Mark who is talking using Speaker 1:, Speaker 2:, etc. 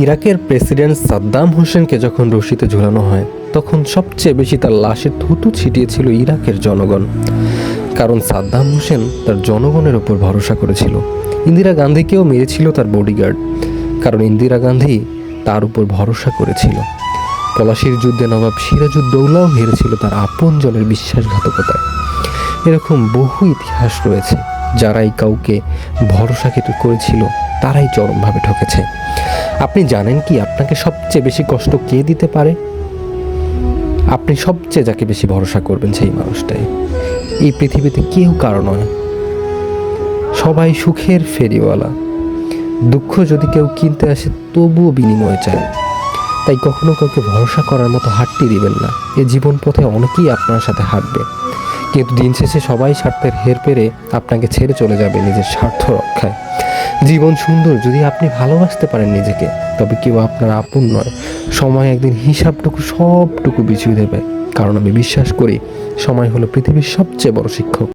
Speaker 1: ইরাকের প্রেসিডেন্ট সাদ্দাম হোসেনকে যখন রশিতে ঝুলানো হয় তখন সবচেয়ে বেশি তার লাশের থুতু ছিটিয়েছিল ইরাকের জনগণ। কারণ সাদ্দাম হোসেন তার জনগণের ওপর ভরসা করেছিল। ইন্দিরা গান্ধীকেও মেরেছিল তার বডিগার্ড, কারণ ইন্দিরা গান্ধী তার উপর ভরসা করেছিল। পলাশির যুদ্ধে নবাব সিরাজউদ্দৌলাও হেরেছিল তার আপনজনের বিশ্বাসঘাতকতায়। এরকম বহু ইতিহাস রয়েছে, যারাই কাউকে ভরসা করেছিল তারাই চরমভাবে ঠকেছে। আপনি জানেন কি আপনাকে সবচেয়ে বেশি কষ্ট কে দিতে পারে? আপনি সবচেয়ে যাকে বেশি ভরসা করবেন সেই মানুষটাই। এই পৃথিবীতে কেউ কারো নয়, সবাই সুখের ফেরিওয়ালা। দুঃখ যদি কেউ কিনতে আসে তবুও বিনিময় চায়। তাই কখনো কাউকে ভরসা করার মতো হাঁটতে দিবেন না। এ জীবন পথে অনেকেই আপনার সাথে হাঁটবে, কিন্তু দিন শেষে সবাই স্বার্থের হেরফেরে আপনাকে ছেড়ে চলে যাবে নিজের স্বার্থ রক্ষায়। জীবন সুন্দর যদি আপনি ভালোবাসতে পারেন নিজেকে, তবে কেউ আপনার আপন নয়। সময় একদিন হিসাবটুকু সবটুকু বিছিয়ে দেবে, কারণ আমি বিশ্বাস করি সময় হলো পৃথিবীর সবচেয়ে বড় শিক্ষক।